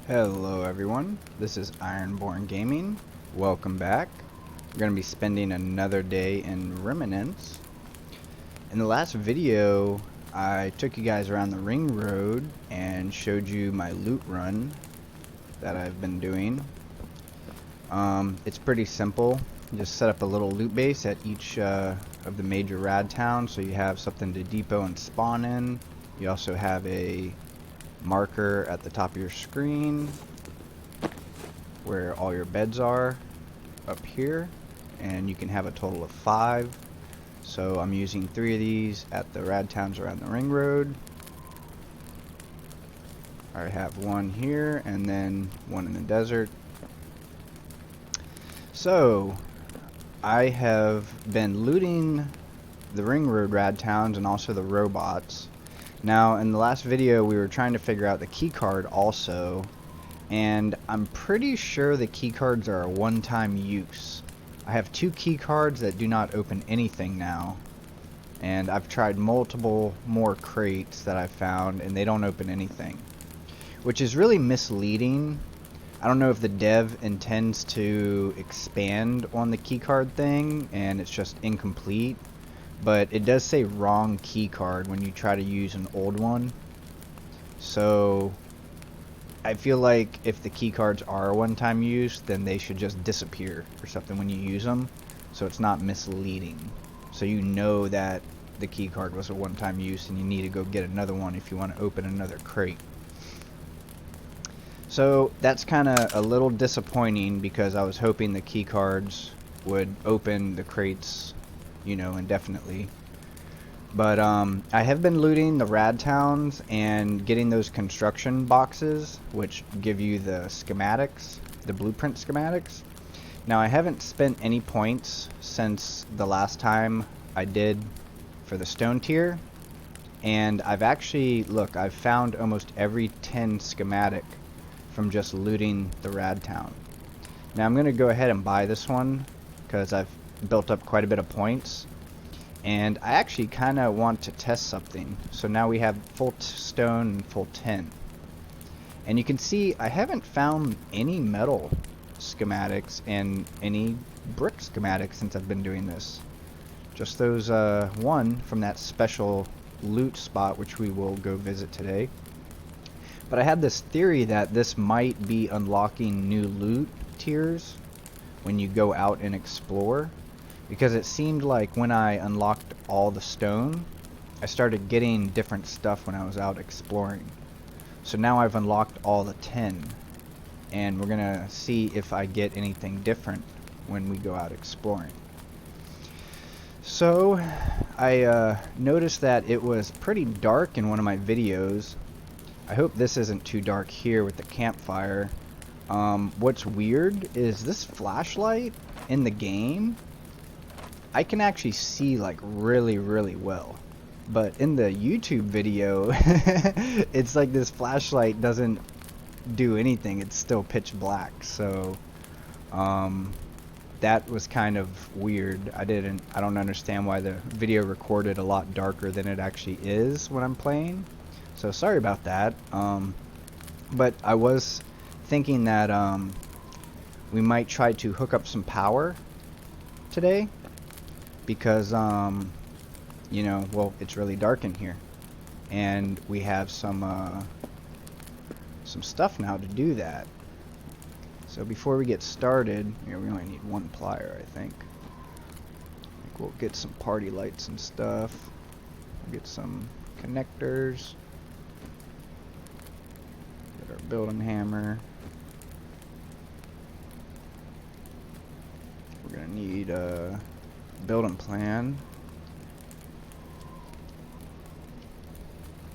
Hello everyone, this is Ironborn Gaming. Welcome back. We're going to be spending another day in Remnants. In the last video, I took you guys around the ring road and showed you my loot run that I've been doing. It's pretty simple. You just set up a little loot base at each of the major rad towns so you have something to depot and spawn in. You also have a marker at the top of your screen where all your beds are up here, and you can have a total of 5. So I'm using 3 of these at the rad towns around the ring road. I have 1 here and then 1 in the desert. So I have been looting the ring road rad towns and also the robots. Now, in the last video, we were trying to figure out the key card also, and I'm pretty sure the key cards are a one-time use. I have 2 key cards that do not open anything now, and I've tried multiple more crates that I've found, and they don't open anything, which is really misleading. I don't know if the dev intends to expand on the key card thing, and it's just incomplete. But it does say wrong key card when you try to use an old one. So I feel like if the key cards are a one-time use, then they should just disappear or something when you use them, so it's not misleading. So you know that the key card was a one-time use and you need to go get another one if you want to open another crate. So that's kind of a little disappointing because I was hoping the key cards would open the crates, you know, indefinitely. But I have been looting the rad towns and getting those construction boxes which give you the schematics, the blueprint schematics. Now I haven't spent any points since the last time I did for the stone tier, and I've actually, look, I've found almost every 10 schematic from just looting the rad town. Now I'm gonna go ahead and buy this one because I've built up quite a bit of points, and I actually kind of want to test something. So now we have full stone and full tin, and you can see I haven't found any metal schematics and any brick schematics since I've been doing this. Just those 1 from that special loot spot which we will go visit today. But I had this theory that this might be unlocking new loot tiers when you go out and explore, because it seemed like when I unlocked all the stone, I started getting different stuff when I was out exploring. So now I've unlocked all the tin, and we're gonna see if I get anything different when we go out exploring. So I noticed that it was pretty dark in one of my videos. I hope this isn't too dark here with the campfire. What's weird is this flashlight in the game, I can actually see like really well, but in the YouTube video it's like this flashlight doesn't do anything, it's still pitch black. So that was kind of weird. I don't understand why the video recorded a lot darker than it actually is when I'm playing, so sorry about that. But I was thinking that we might try to hook up some power today because you know, well, it's really dark in here and we have some stuff now to do that. So before we get started, we only need 1 plier, I think. We'll get some party lights and stuff. We'll get some connectors. Get our building hammer. We're gonna need a building plan.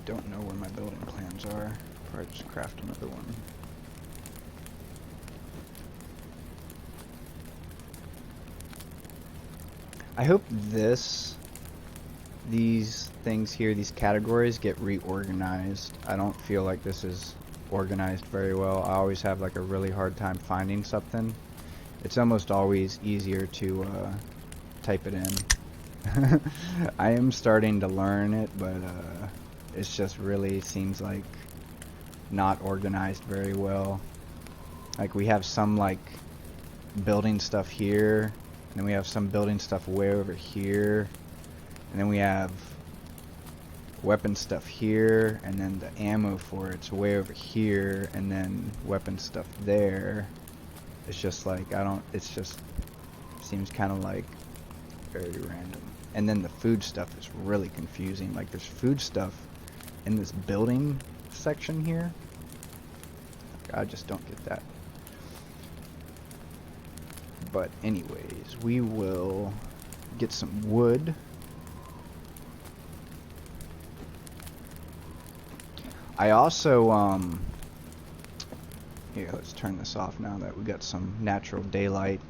Don't know where my building plans are. Probably just craft another one. I hope these things here, these categories, get reorganized. I don't feel like this is organized very well. I always have like a really hard time finding something. It's almost always easier to type it in. I am starting to learn it, but it's just really seems like not organized very well. Like we have some like building stuff here, and then we have some building stuff way over here, and then we have weapon stuff here, and then the ammo for it's way over here, and then weapon stuff there. It's just like, it's just seems kind of like very random. And then the food stuff is really confusing. Like there's food stuff in this building section here. I just don't get that. But anyways, we will get some wood. I also, here, let's turn this off now that we got some natural daylight.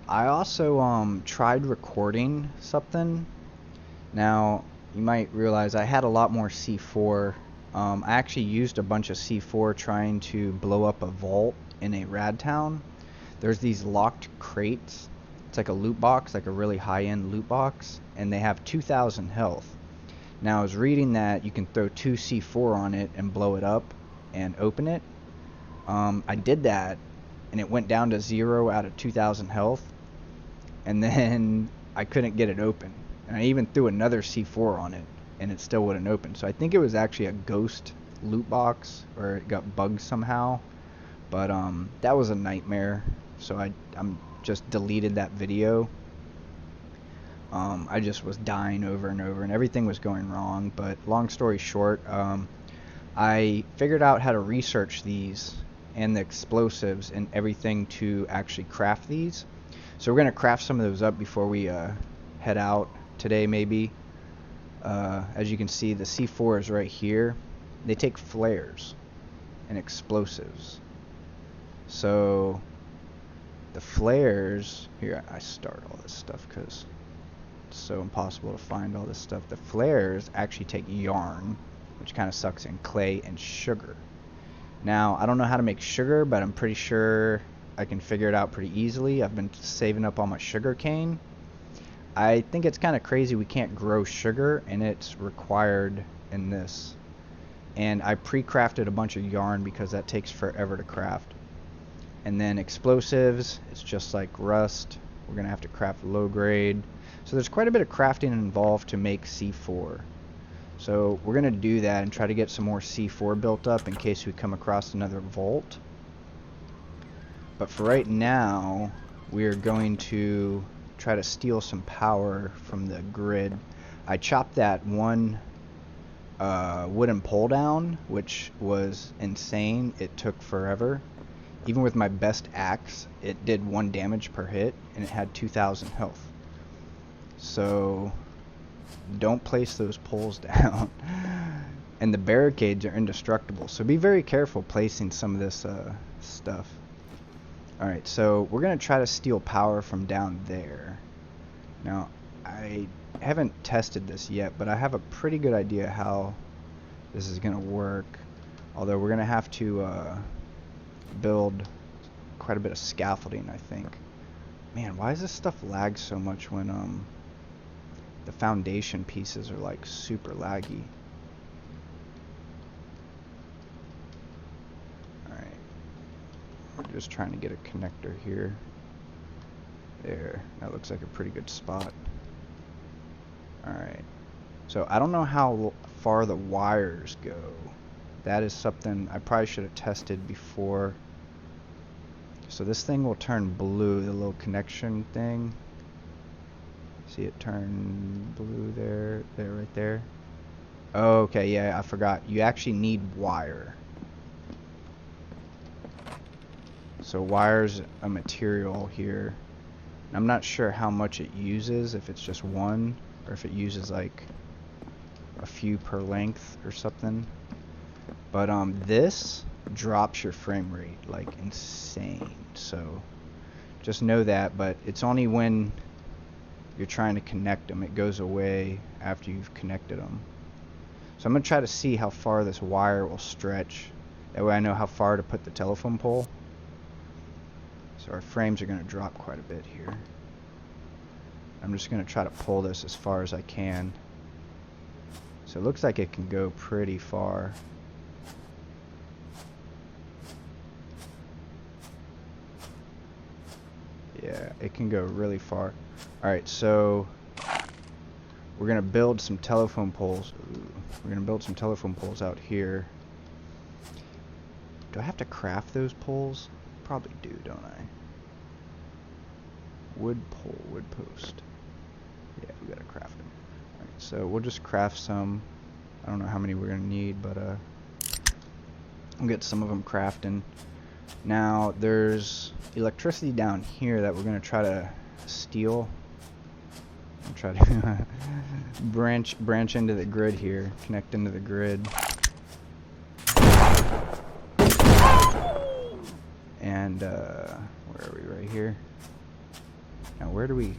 I also, tried recording something. Now, you might realize I had a lot more C4. I actually used a bunch of C4 trying to blow up a vault in a rad town. There's these locked crates. It's like a loot box, like a really high-end loot box, and they have 2,000 health. Now I was reading that you can throw 2 C4 on it and blow it up and open it. I did that, and it went down to 0 out of 2,000 health, and then I couldn't get it open. And I even threw another C4 on it, and it still wouldn't open. So I think it was actually a ghost loot box, or it got bugged somehow. But that was a nightmare. So I'm just deleted that video. I just was dying over and over, and everything was going wrong. But long story short, I figured out how to research these and the explosives and everything to actually craft these. So we're going to craft some of those up before we head out today maybe. As you can see, the C4 is right here. They take flares and explosives. So the flares, here I start all this stuff because it's so impossible to find all this stuff. The flares actually take yarn, which kind of sucks, in clay and sugar. Now I don't know how to make sugar, but I'm pretty sure I can figure it out pretty easily. I've been saving up all my sugar cane. I think it's kind of crazy we can't grow sugar, and it's required in this. And I pre-crafted a bunch of yarn because that takes forever to craft. And then explosives, it's just like rust. We're gonna have to craft low grade. So there's quite a bit of crafting involved to make C4. So we're gonna do that and try to get some more C4 built up in case we come across another vault. But for right now, we're going to try to steal some power from the grid. I chopped that one wooden pole down, which was insane. It took forever. Even with my best axe, it did 1 damage per hit, and it had 2,000 health. So don't place those poles down. And the barricades are indestructible, so be very careful placing some of this stuff. Alright, so we're going to try to steal power from down there. Now, I haven't tested this yet, but I have a pretty good idea how this is going to work. Although we're going to have to build quite a bit of scaffolding, I think. Man, why does this stuff lag so much when the foundation pieces are like super laggy? We're just trying to get a connector here. There, that looks like a pretty good spot. Alright, so I don't know how far the wires go. That is something I probably should have tested before. So this thing will turn blue, the little connection thing. See it turn blue there, right there. Oh, okay, yeah, I forgot. You actually need wire. So wire's a material here. I'm not sure how much it uses, if it's just one, or if it uses like a few per length or something. But this drops your frame rate like insane. So just know that, but it's only when you're trying to connect them. It goes away after you've connected them. So I'm going to try to see how far this wire will stretch. That way I know how far to put the telephone pole. So our frames are going to drop quite a bit here. I'm just going to try to pull this as far as I can. So it looks like it can go pretty far. Yeah, it can go really far. Alright, so we're gonna build some telephone poles. Ooh, we're gonna build some telephone poles out here. Do I have to craft those poles? Probably do, don't I? Wood pole, wood post. Yeah, we gotta craft them. Alright, so we'll just craft some. I don't know how many we're gonna need, but we'll get some of them crafting. Now, there's electricity down here that we're gonna try to steal. And try to branch into the grid here, connect into the grid. And where are we? Right here. Now where do we?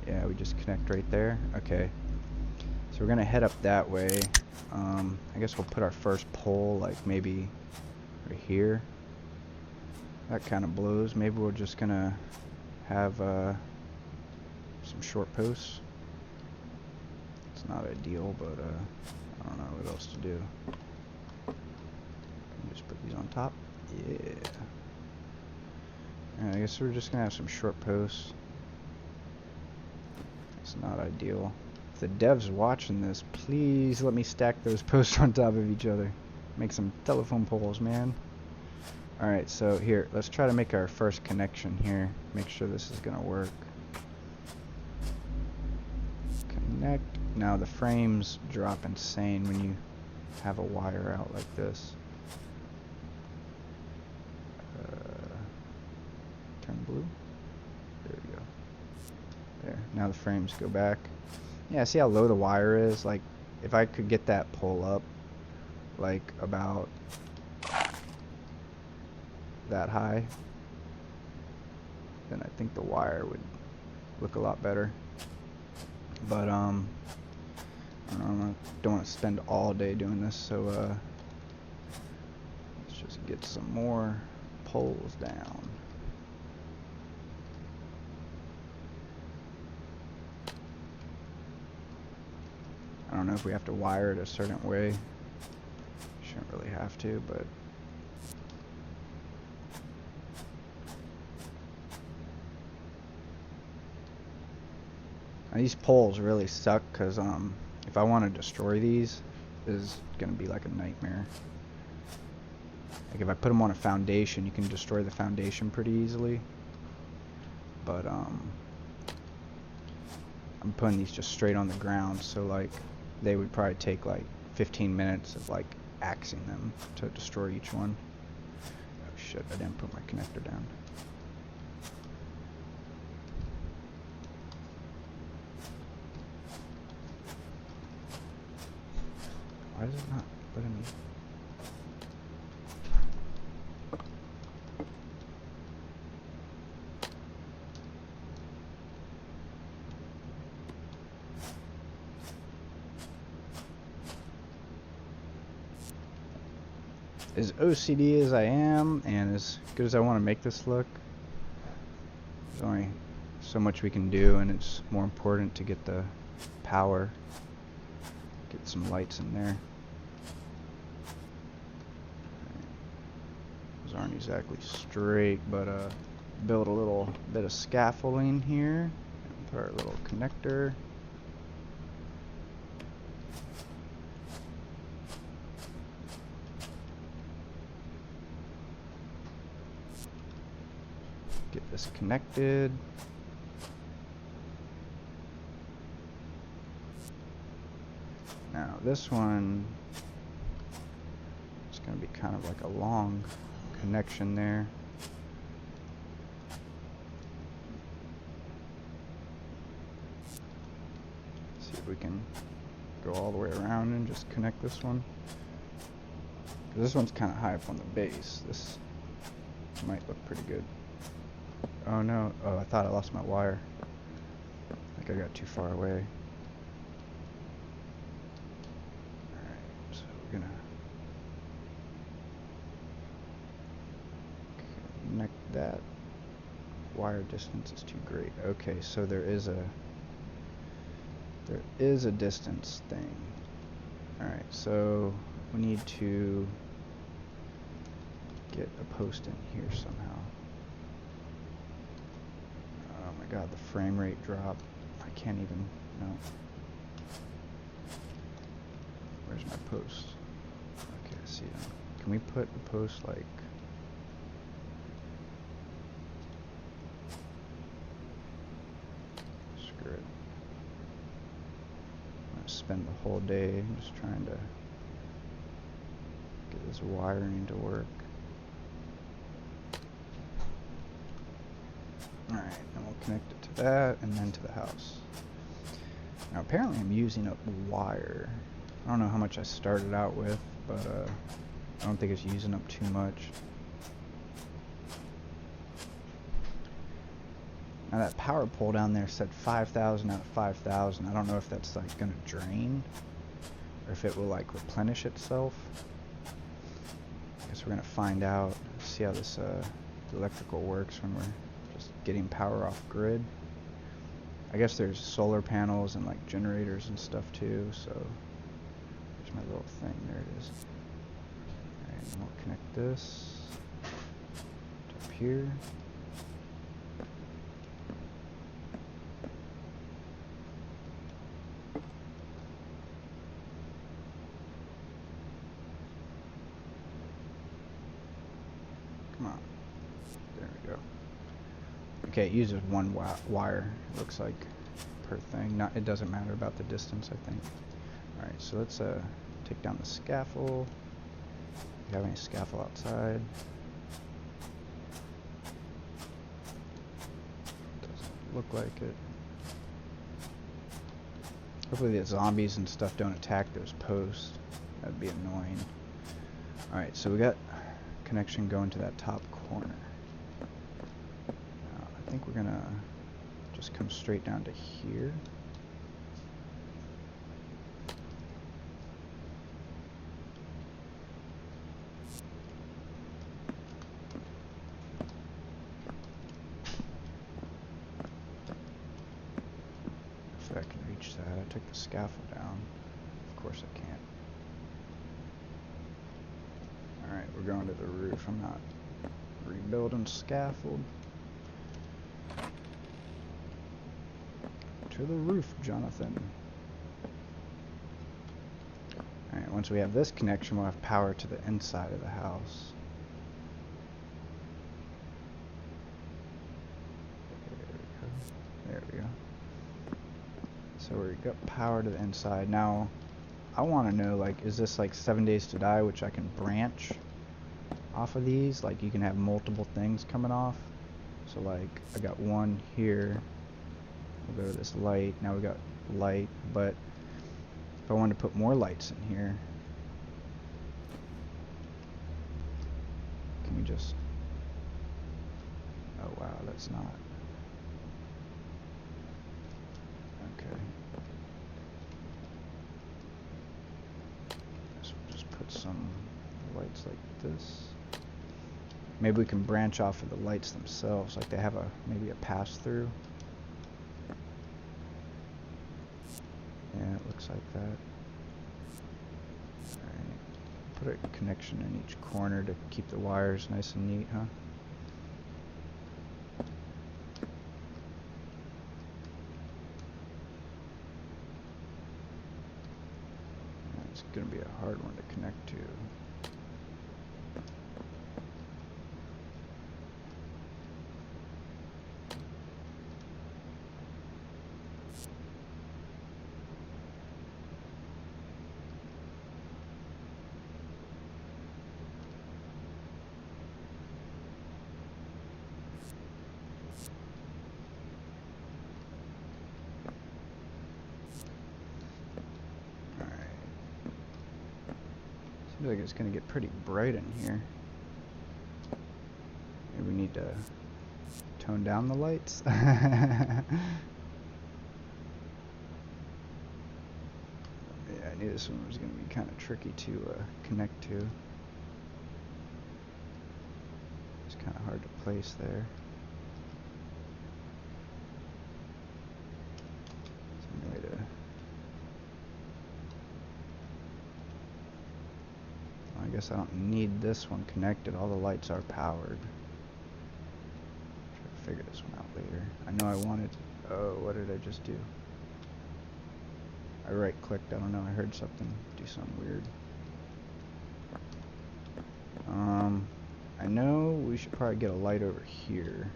Yeah, we just connect right there. Okay. So we're gonna head up that way. I guess we'll put our first pole like maybe right here. That kind of blows. Maybe we're just gonna have some short posts. It's not ideal, but I don't know what else to do. Just put these on top. Yeah. Alright, I guess we're just gonna have some short posts. It's not ideal. If the devs watching this, please let me stack those posts on top of each other. Make some telephone poles, man. Alright, so here, let's try to make our first connection here. Make sure this is gonna work. Connect. Now the frames drop insane when you have a wire out like this. Turn blue. There we go. There. Now the frames go back. Yeah, see how low the wire is? Like, if I could get that pull up, like, about that high, then I think the wire would look a lot better. But, I don't want to spend all day doing this, so, let's just get some more poles down. I don't know if we have to wire it a certain way. Shouldn't really have to, but now, these poles really suck because if I want to destroy these, this is gonna be like a nightmare. Like if I put them on a foundation, you can destroy the foundation pretty easily. But I'm putting these just straight on the ground, so like they would probably take like 15 minutes of like axing them to destroy each one. Oh shit, I didn't put my connector down. Why is it not letting me? As OCD as I am, and as good as I want to make this look, there's only so much we can do, and it's more important to get the power, get some lights in there. Those aren't exactly straight, but build a little bit of scaffolding here, and put our little connector. Get this connected. Now this one is going to be kind of like a long connection there. See if we can go all the way around and just connect this one. 'Cause this one's kind of high up on the base. This might look pretty good. Oh no, oh I thought I lost my wire. I think I got too far away. Alright, so we're gonna connect that. Wire distance is too great. Okay, so there is a distance thing. Alright, so we need to get a post in here somehow. God, the frame rate drop. I can't even, no. Where's my post? Okay, I see them. Can we put a post like... Screw it. I'm gonna spend the whole day just trying to get this wiring to work. Alright, and we'll connect it to that and then to the house. Now apparently I'm using up wire. I don't know how much I started out with, but I don't think it's using up too much. Now that power pole down there said 5,000 out of 5,000. I don't know if that's like gonna drain or if it will like replenish itself. I guess we're gonna find out, see how this electrical works when we're just getting power off grid. I guess there's solar panels and like generators and stuff too, so there's my little thing, there it is. Alright, and we'll connect this to up here. Come on. There we go. Okay, it uses one wire, it looks like, per thing. Not, it doesn't matter about the distance, I think. Alright, so let's take down the scaffold. Do you have any scaffold outside? Doesn't look like it. Hopefully the zombies and stuff don't attack those posts. That'd be annoying. Alright, so we got connection going to that top corner. Now, I think we're gonna just come straight down to here. If I can reach that. I took the scaffold down. Of course I can't. Alright, we're going to the roof. I'm not rebuilding scaffold. To the roof, Jonathan. Alright, once we have this connection, we'll have power to the inside of the house. There we go. So we got power to the inside. Now, I want to know, like, is this like 7 days to die, which I can branch off of these? Like, you can have multiple things coming off. So, like, I got one here. We'll go to this light. Now we got light, but if I wanted to put more lights in here, can we just... Oh, wow, that's not... Okay. So we'll just put some lights like this. Maybe we can branch off of the lights themselves, like they have a maybe a pass-through. Yeah, it looks like that. Alright. Put a connection in each corner to keep the wires nice and neat, huh? It's gonna be a hard one to connect to. Seems like it's gonna get pretty bright in here. Maybe we need to tone down the lights. Yeah, I knew this one was gonna be kind of tricky to connect to. It's kind of hard to place there. I guess I don't need this one connected. All the lights are powered. Try to figure this one out later. I know I wanted... Oh, what did I just do? I right-clicked. I don't know. I heard something. Do something weird. I know we should probably get a light over here.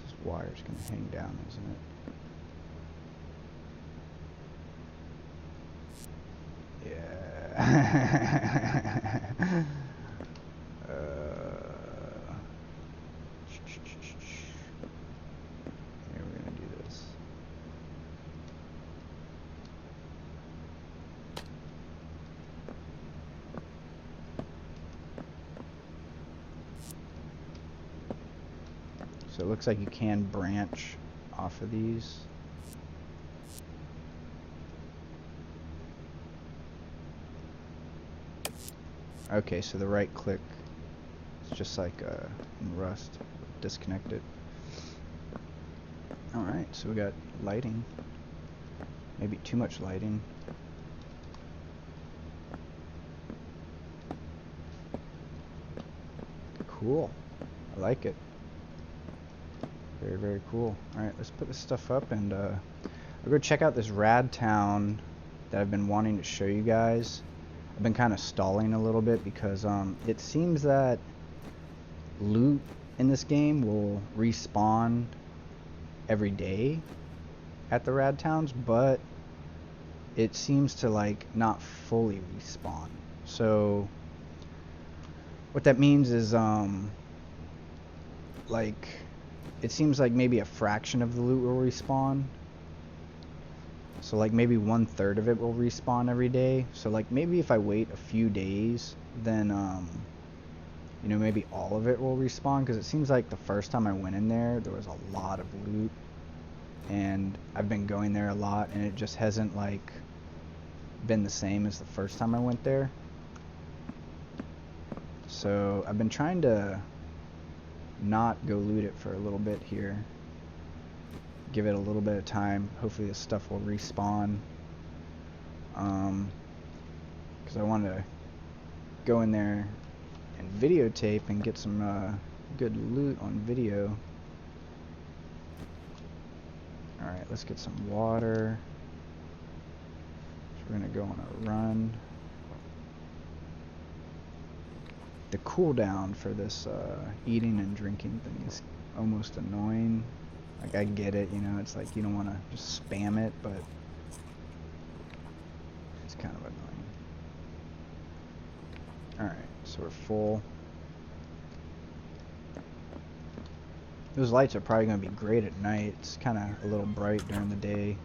This wire's gonna hang down, isn't it? Yeah. Here, we're gonna do this. So it looks like you can branch off of these. Okay, so the right click, it's just like in Rust, disconnect it. Alright, so we got lighting. Maybe too much lighting. Cool. I like it. Very, very cool. Alright, let's put this stuff up and I'll go check out this rad town that I've been wanting to show you guys. I've been kind of stalling a little bit because it seems that loot in this game will respawn every day at the rad towns, but it seems to like not fully respawn. So what that means is like it seems like maybe a fraction of the loot will respawn. So like maybe 1/3 of it will respawn every day. So like maybe if I wait a few days, then you know, maybe all of it will respawn, because it seems like the first time I went in there was a lot of loot, and I've been going there a lot and it just hasn't like been the same as the first time I went there. So I've been trying to not go loot it for a little bit here. Give it a little bit of time. Hopefully this stuff will respawn. Because I want to go in there and videotape and get some good loot on video. Alright, let's get some water. So we're going to go on a run. The cooldown for this eating and drinking thing is almost annoying. Like, I get it, you know, it's like you don't want to just spam it, but it's kind of annoying. Alright, so we're full. Those lights are probably going to be great at night. It's kind of a little bright during the day.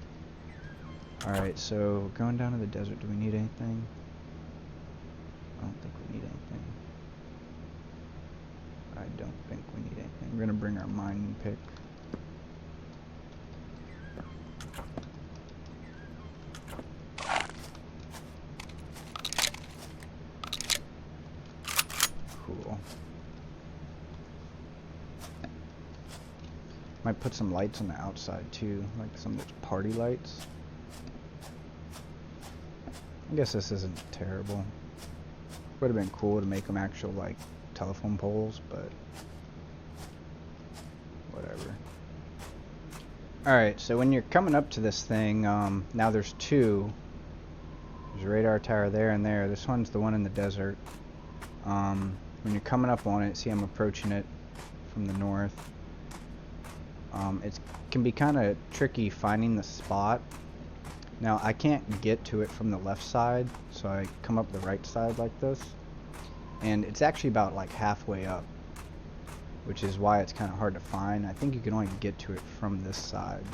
Alright, so going down to the desert, do we need anything? I don't think we need anything. I don't think we need anything. We're going to bring our mining pick. Cool. Might put some lights on the outside too, like some of those party lights. I guess this isn't terrible. Would have been cool to make them actual like telephone poles, but whatever. Alright, so when you're coming up to this thing, now there's two. There's a radar tower there and there. This one's the one in the desert. When you're coming up on it, see I'm approaching it from the north. It can be kind of tricky finding the spot. Now I can't get to it from the left side, so I come up the right side like this. And it's actually about like halfway up, which is why it's kind of hard to find. I think you can only get to it from this side.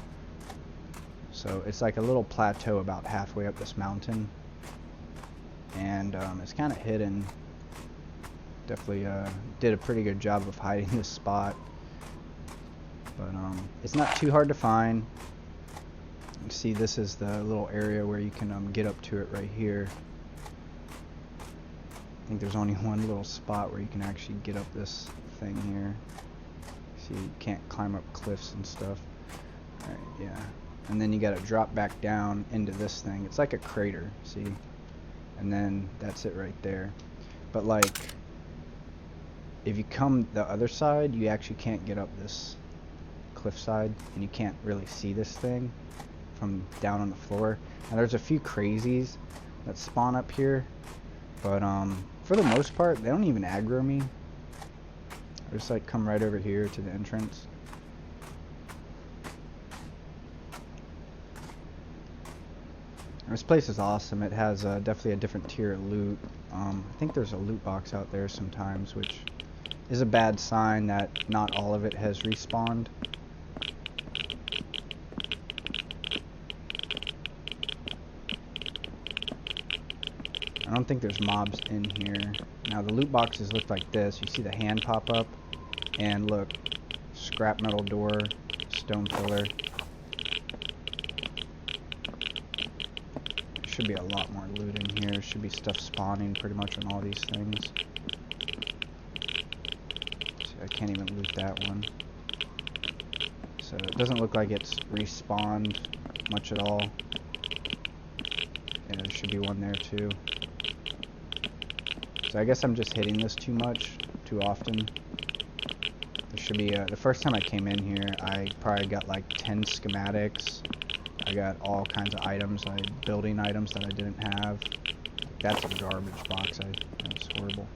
So it's like a little plateau about halfway up this mountain. And it's kind of hidden. Definitely did a pretty good job of hiding this spot. But it's not too hard to find. You see, this is the little area where you can get up to it right here. I think there's only one little spot where you can actually get up this thing here. See, you can't climb up cliffs and stuff. Alright, yeah. And then you gotta drop back down into this thing. It's like a crater, see? and then that's it right there. But like, if you come the other side, you actually can't get up this cliffside, and you can't really see this thing from down on the floor. And there's a few crazies that spawn up here, but for the most part, they don't even aggro me. I just like come right over here to the entrance. This place is awesome. It has definitely a different tier of loot. I think there's a loot box out there sometimes, which is a bad sign that not all of it has respawned. I don't think there's mobs in here. Now the loot boxes look like this. You see the hand pop up, and look, scrap metal door, stone pillar. Should be a lot more loot in here. Should be stuff spawning pretty much on all these things. See, I can't even loot that one. So it doesn't look like it's respawned much at all. Yeah, there should be one there too. So I guess I'm just hitting this too much, too often. There should be, the first time I came in here, I probably got like 10 schematics. I got all kinds of items, building items that I didn't have. That's a garbage box. That's horrible.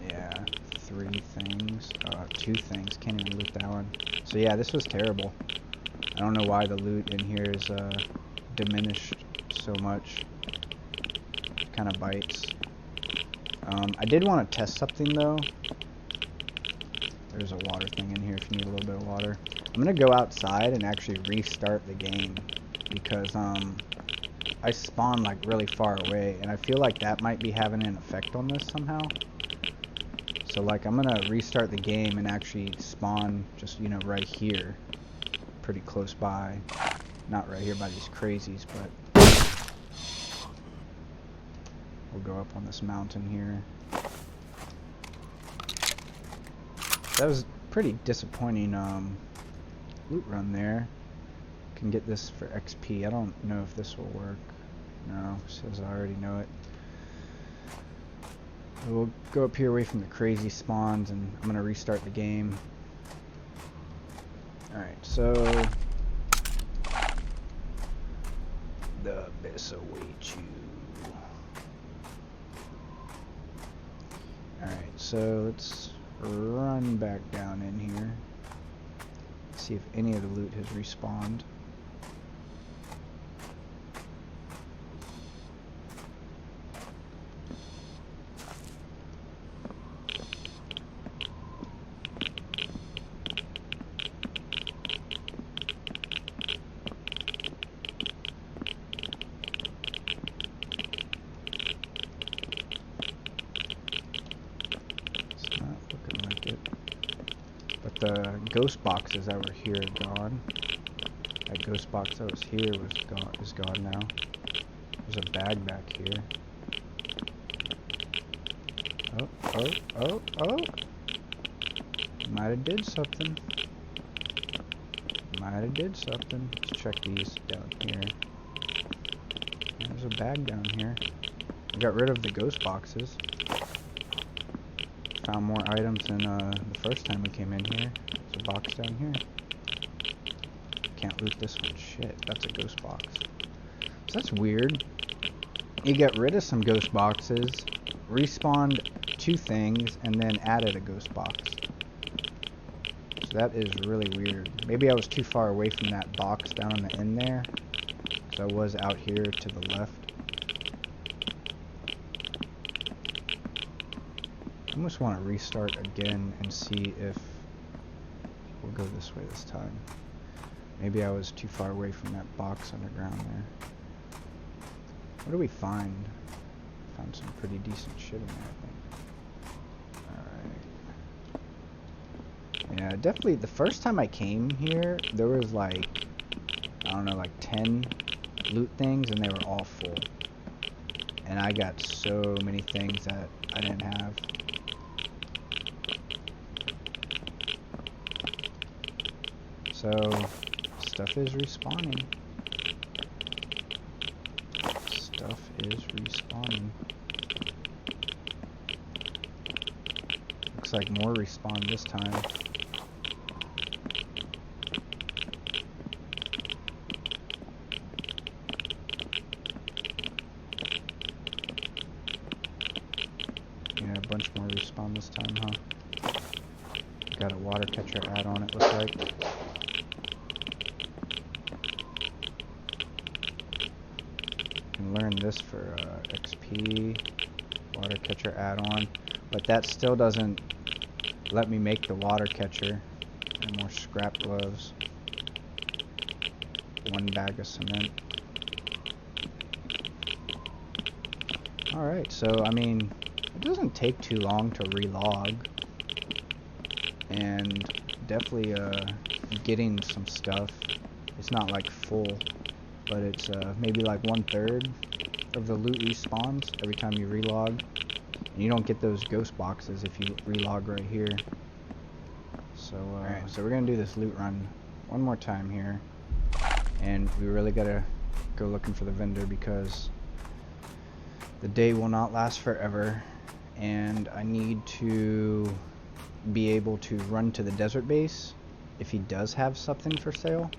Yeah, 3 things. 2 things. Can't even loot that one. So yeah, this was terrible. I don't know why the loot in here is diminished so much. Kind of bites. I did want to test something though. There's a water thing in here if you need a little bit of water. I'm gonna go outside and actually restart the game because I spawned like really far away, and I feel like that might be having an effect on this somehow. So like I'm gonna restart the game and actually spawn just, you know, right here, pretty close by. Not right here by these crazies, but we'll go up on this mountain here. That was pretty disappointing loot run there. Can get this for XP. I don't know if this will work. No, says I already know it. We'll go up here away from the crazy spawns, and I'm gonna restart the game. Alright, so the abyss awaits you. Alright, so let's run back down in here. See if any of the loot has respawned. It's not looking like it. But the ghost boxes that were here are gone. That ghost box that was here is gone now. There's a bag back here. Oh. Might have did something. Let's check these down here. There's a bag down here. I got rid of the ghost boxes. Found more items than the first time we came in here. There's a box down here. Can't loot this one. Shit, that's a ghost box. So that's weird. You get rid of some ghost boxes, respawned 2 things, and then added a ghost box. So that is really weird. Maybe I was too far away from that box down on the end there, because I was out here to the left. I almost want to restart again and see if we'll go this way this time. Maybe I was too far away from that box underground there. What do we find? Found some pretty decent shit in there, I think. Alright. Yeah, definitely the first time I came here, there was like, I don't know, like 10 loot things, and they were all full. And I got so many things that I didn't have. So, stuff is respawning. Stuff is respawning. Looks like more respawn this time. Yeah, a bunch more respawn this time, huh? Got a water catcher add-on, it looks like. Can learn this for XP, water catcher add-on, but that still doesn't let me make the water catcher. And more scrap gloves. 1 bag of cement. Alright, so I mean, it doesn't take too long to relog. And definitely getting some stuff. It's not like full, but it's maybe like 1/3 of the loot respawns every time you relog. And you don't get those ghost boxes if you relog right here. So, alright, so we're gonna do this loot run one more time here. And we really gotta go looking for the vendor because the day will not last forever. And I need to be able to run to the desert base if he does have something for sale,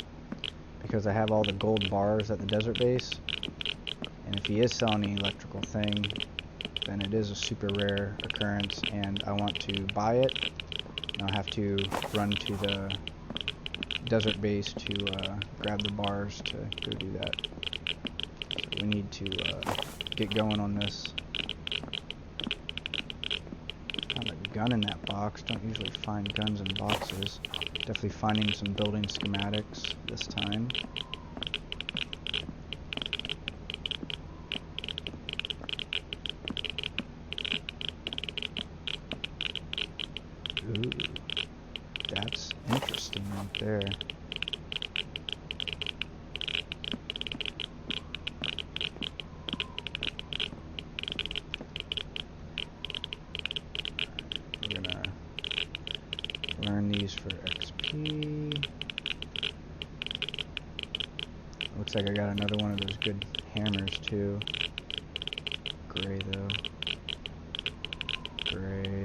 because I have all the gold bars at the desert base, and if he is selling the electrical thing, then it is a super rare occurrence and I want to buy it. And I'll have to run to the desert base to grab the bars to go do that. So we need to get going on this. Found a gun in that box. Don't usually find guns in boxes. Definitely finding some building schematics this time. Ooh, that's interesting right there. We're gonna learn these for XP. Looks like I got another one of those good hammers too. Gray though. Gray.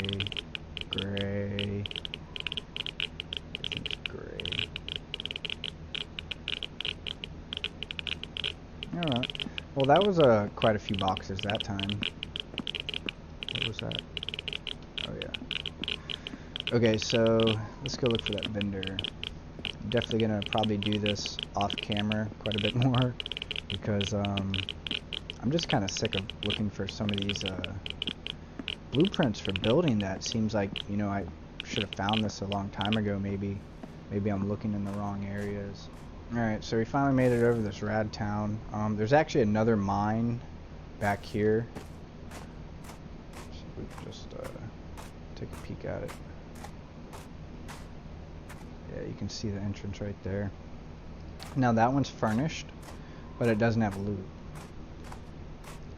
Gray. I think it's gray. Alright. Well, that was quite a few boxes that time. What was that? Oh yeah. Okay, so let's go look for that vendor. I'm definitely gonna probably do this off camera quite a bit more because I'm just kind of sick of looking for some of these blueprints for building that. Seems like, you know, I should have found this a long time ago. Maybe I'm looking in the wrong areas. Alright, so we finally made it over this rad town. There's actually another mine back here. So we can just take a peek at it. Yeah, you can see the entrance right there. Now that one's furnished, but it doesn't have loot.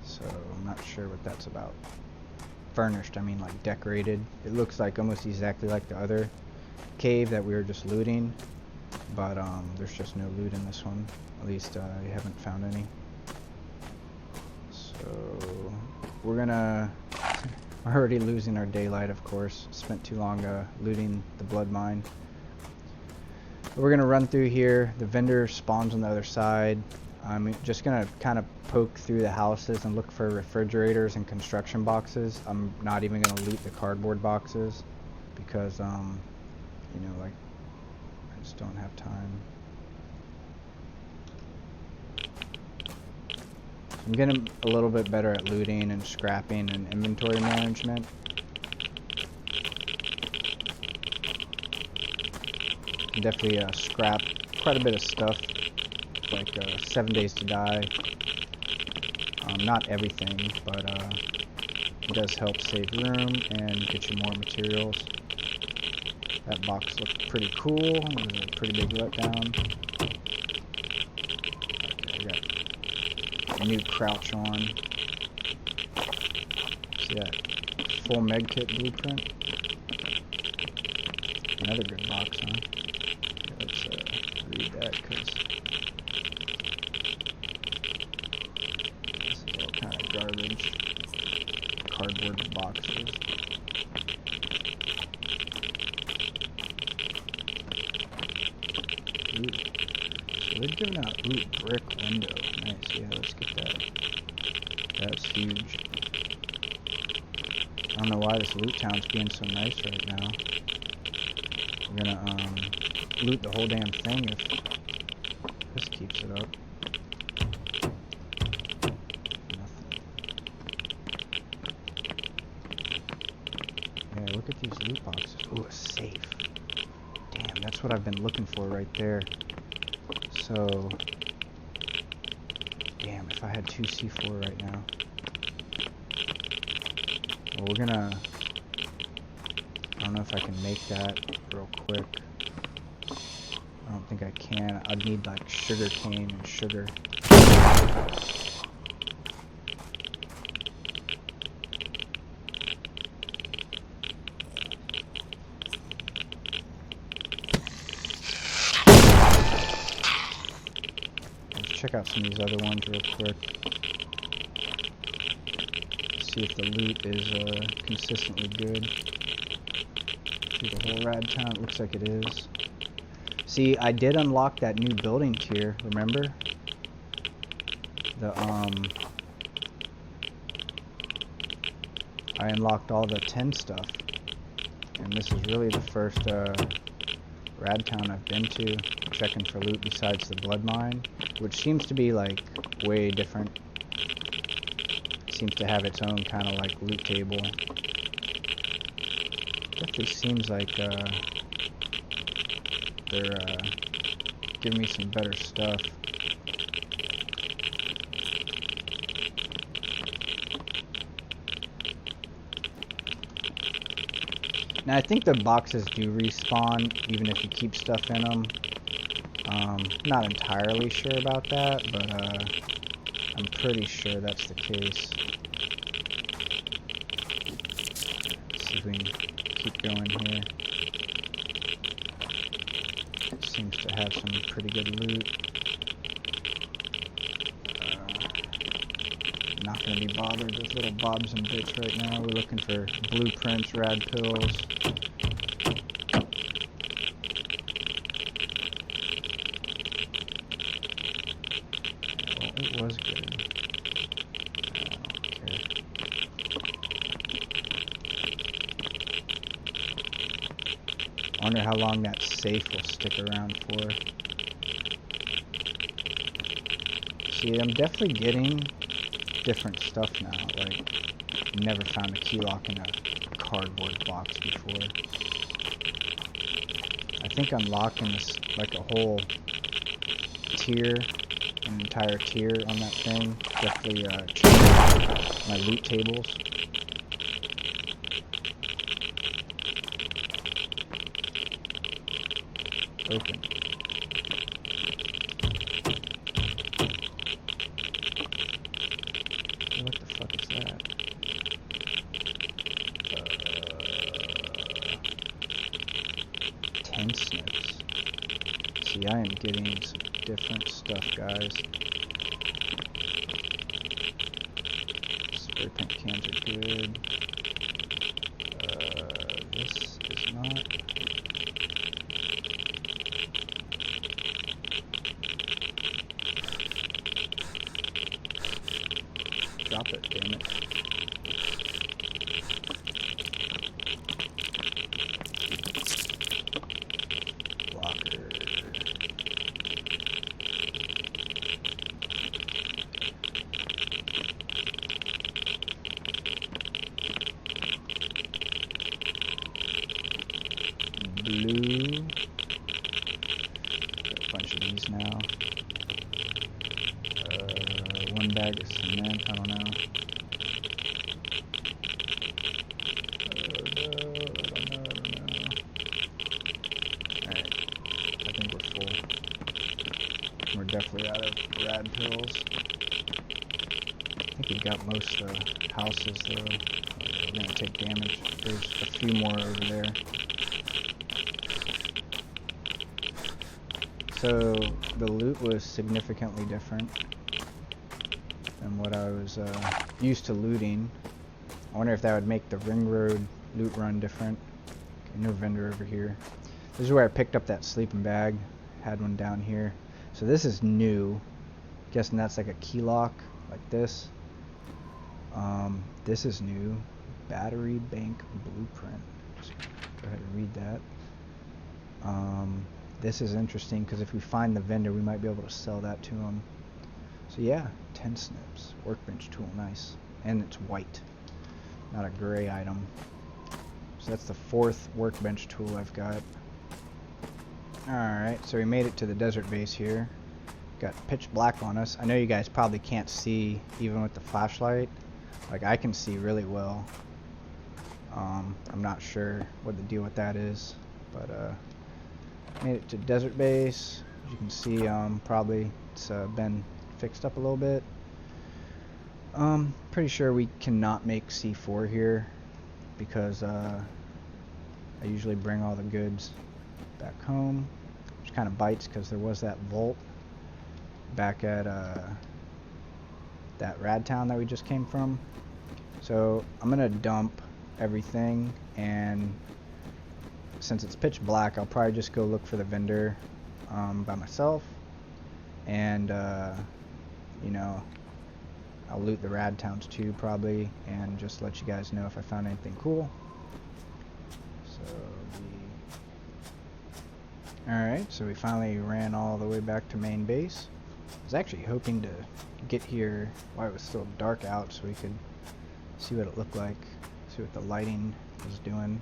So I'm not sure what that's about. Furnished, I mean like decorated. It looks like almost exactly like the other cave that we were just looting, but there's just no loot in this one. At least I haven't found any. So we're gonna we're already losing our daylight, of course. Spent too long looting the blood mine. We're gonna run through here. The vendor spawns on the other side. I'm just gonna kind of poke through the houses and look for refrigerators and construction boxes. I'm not even gonna loot the cardboard boxes because you know, like, I just don't have time. I'm getting a little bit better at looting and scrapping and inventory management. Can definitely scrap quite a bit of stuff, like 7 days to die. Not everything, but it does help save room and get you more materials. That box looked pretty cool. It was a pretty big letdown. Okay, I got a new crouch on. See that full medkit blueprint? Another good box, huh? Okay, let's read that because this garbage. Cardboard boxes. Ooh. So they're giving out, ooh, brick window. Nice, yeah, let's get that. That's huge. I don't know why this loot town's being so nice right now. We're gonna, loot the whole damn thing if this keeps it up. Nothing. Yeah, look at these loot boxes. Ooh, a safe. Damn, that's what I've been looking for right there. So, damn, if I had 2 C4 right now. Well, we're gonna, I don't know if I can make that real quick. I don't think I can. I'd need like sugar cane and sugar. Let's check out some of these other ones real quick. See if the loot is consistently good. Through the whole rad town, it looks like it is. See, I did unlock that new building tier, remember? I unlocked all the 10 stuff. And this is really the first rad town I've been to checking for loot besides the blood mine, which seems to be like way different. Seems to have its own kind of like loot table. Definitely seems like they're giving me some better stuff. Now I think the boxes do respawn even if you keep stuff in them. Not entirely sure about that, but I'm pretty sure that's the case. Let's see if we can keep going here. It seems to have some pretty good loot. Not going to be bothered with little bobs and bits right now. We're looking for blueprints, rad pills. Well, it was good. Okay. I wonder how long that safe will stick around for. See, I'm definitely getting different stuff now. Like, never found a key lock in a cardboard box before. I think unlocking this, like a whole tier, an entire tier on that thing, definitely changed my loot tables. Open. What the fuck is that? Tenseness. See, I am getting some different stuff, guys. Spray paint cans are good. This is not. Drop it, damn it. Locker. Blue. Got a bunch of these now. One bag of cement, I don't know. I don't know. Alright, I think we're full. We're definitely out of rad pills. I think we got most of the houses though. We're gonna take damage. There's a few more over there. So the loot was significantly different. than what I was used to looting. I wonder if that would make the ring road loot run different. Okay, no vendor over here. This is where I picked up that sleeping bag. Had one down here. So this is new. Guessing that's like a key lock, like this. This is new. Battery bank blueprint. Just go ahead and read that. This is interesting because if we find the vendor, we might be able to sell that to him. So yeah, 10 snips. Workbench tool, nice. And it's white, not a gray item. So that's the 4th workbench tool I've got. Alright, so we made it to the desert base here. Got pitch black on us. I know you guys probably can't see even with the flashlight. Like, I can see really well. I'm not sure what the deal with that is, but made it to desert base. As you can see, probably it's been fixed up a little bit. Pretty sure we cannot make C4 here because I usually bring all the goods back home, which kind of bites because there was that vault back at that rad town that we just came from. So I'm gonna dump everything, and since it's pitch black, I'll probably just go look for the vendor by myself, and you know, I'll loot the rad towns too probably, and just let you guys know if I found anything cool. So alright, so we finally ran all the way back to main base. I was actually hoping to get here while it was still dark out so we could see what it looked like, see what the lighting was doing.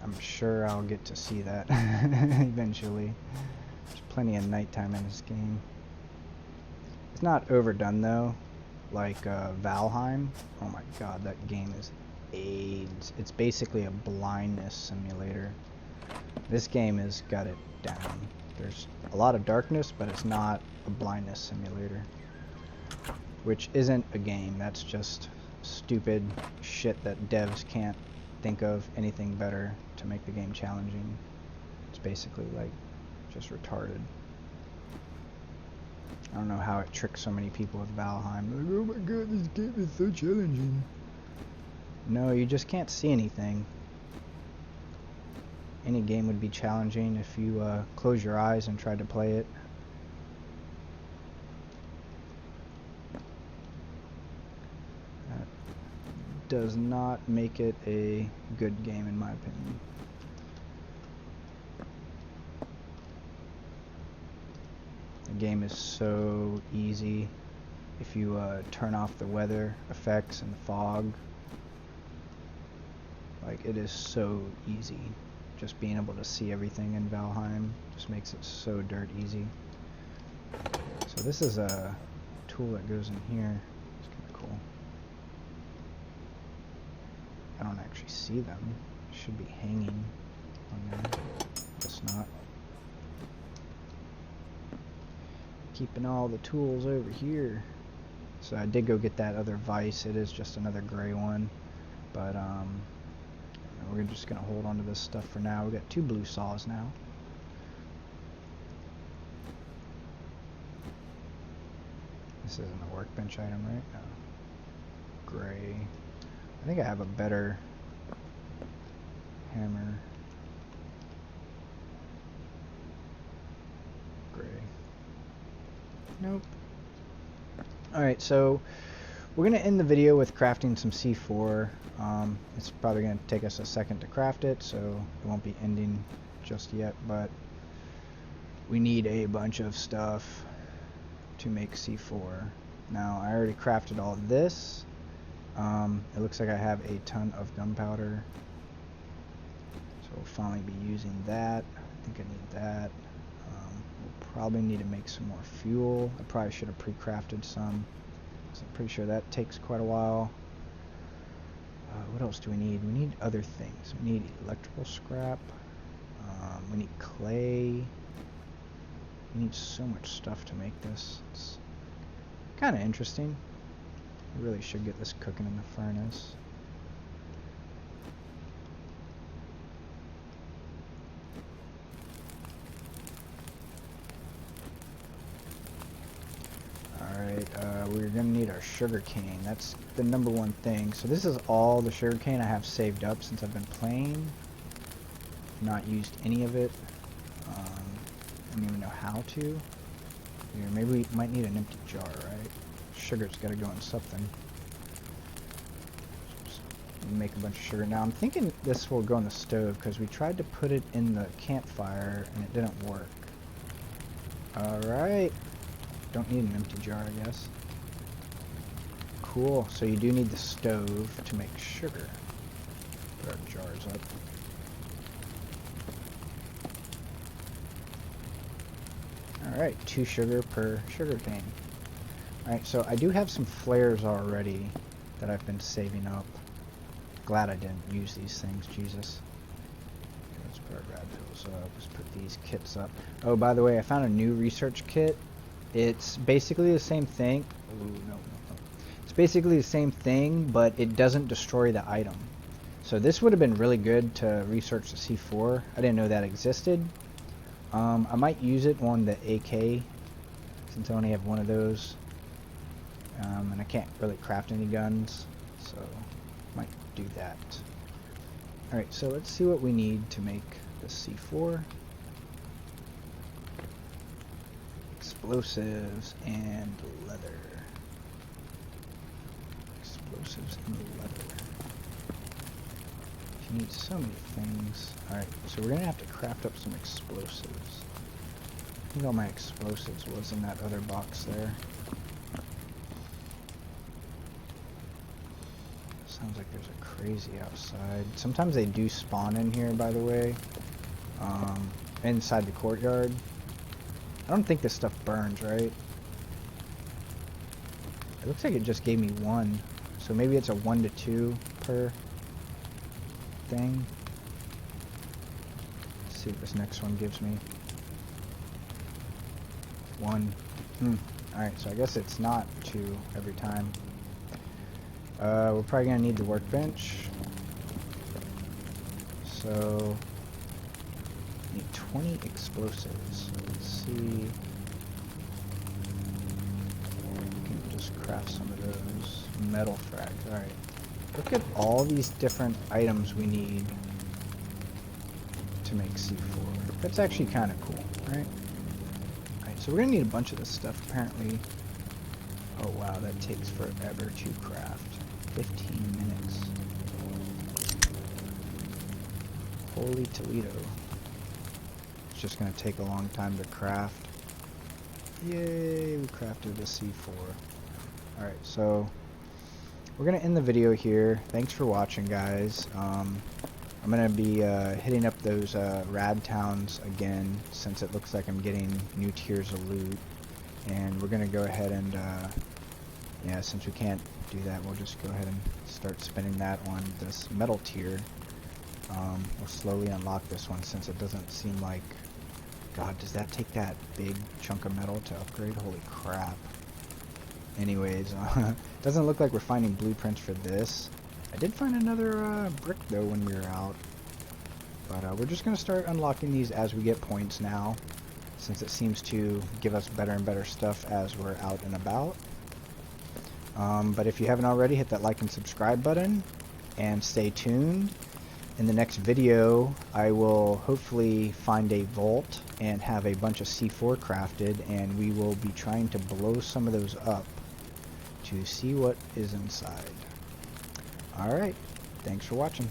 I'm sure I'll get to see that eventually. There's plenty of nighttime in this game. It's not overdone though, like Valheim. Oh my god, that game is AIDS. It's basically a blindness simulator. This game has got it down. There's a lot of darkness, but it's not a blindness simulator. Which isn't a game, that's just stupid shit that devs can't think of anything better to make the game challenging. It's basically like just retarded. I don't know how it tricks so many people with Valheim. Like, oh my god, this game is so challenging. No, you just can't see anything. Any game would be challenging if you close your eyes and tried to play it. That does not make it a good game in my opinion. The game is so easy if you turn off the weather effects and fog. Like, it is so easy. Just being able to see everything in Valheim just makes it so dirt easy. So this is a tool that goes in here. It's kind of cool. I don't actually see them. It should be hanging on there. Guess not. Keeping all the tools over here. So I did go get that other vise. It is just another gray one, but we're just gonna hold on to this stuff for now. We got 2 blue saws now. This isn't a workbench item, right? No. Gray. I think I have a better hammer. Gray. Nope. Alright, so we're going to end the video with crafting some C4. It's probably going to take us a second to craft it, so it won't be ending just yet, but we need a bunch of stuff to make C4. Now, I already crafted all this. It looks like I have a ton of gunpowder, so we'll finally be using that. I think I need that. We'll probably need to make some more fuel. I probably should have pre-crafted some, so I'm pretty sure that takes quite a while. What else do we need? We need other things. We need electrical scrap. We need clay. We need so much stuff to make this. It's kind of interesting. I really should get this cooking in the furnace. we're gonna need our sugar cane. That's the #1 thing. So this is all the sugar cane I have saved up since I've been playing. Not used any of it. I don't even know how to. Here, maybe we might need an empty jar, right? Sugar's gotta go in something. Make a bunch of sugar. Now I'm thinking this will go in the stove because we tried to put it in the campfire and it didn't work. Alright. Don't need an empty jar, I guess. Cool. So you do need the stove to make sugar. Put our jars up. Alright, 2 sugar per sugar cane. Alright, so I do have some flares already that I've been saving up. Glad I didn't use these things, Jesus. Okay, let's put our rad pills up. Let's put these kits up. Oh, by the way, I found a new research kit. It's basically the same thing. Ooh, no. It's basically the same thing, but it doesn't destroy the item. So this would have been really good to research the C4. I didn't know that existed. I might use it on the AK, since I only have one of those. And I can't really craft any guns, so might do that. Alright, so let's see what we need to make the C4. Explosives and leather. Explosives and leather. You need so many things. Alright, so we're gonna have to craft up some explosives. I think all my explosives was in that other box there. Sounds like there's a crazy outside. Sometimes they do spawn in here, by the way. Inside the courtyard. I don't think this stuff burns, right? It looks like it just gave me 1. So maybe it's a 1 to 2 per thing. Let's see what this next one gives me. 1. Alright, so I guess it's not 2 every time. We're probably gonna need the workbench. So need 20 explosives. Let's see. We can just craft some of those metal frags. Alright. Look at all these different items we need to make C4. That's actually kind of cool, right? Alright, so we're gonna need a bunch of this stuff apparently. Oh wow, that takes forever to craft. 15 minutes. Holy Toledo. It's just gonna take a long time to craft. Yay, we crafted a C4. Alright, so we're gonna end the video here. Thanks for watching, guys. I'm gonna be hitting up those rad towns again, since it looks like I'm getting new tiers of loot. And we're gonna go ahead and yeah, since we can't do that, we'll just go ahead and start spinning that on this metal tier. We'll slowly unlock this one, since it doesn't seem like... God, does that take that big chunk of metal to upgrade? Holy crap. Anyways, doesn't look like we're finding blueprints for this. I did find another brick though when we were out. But we're just going to start unlocking these as we get points now, since it seems to give us better and better stuff as we're out and about. But if you haven't already, hit that like and subscribe button, and stay tuned. In the next video, I will hopefully find a vault and have a bunch of C4 crafted, and we will be trying to blow some of those up to see what is inside. Alright, thanks for watching.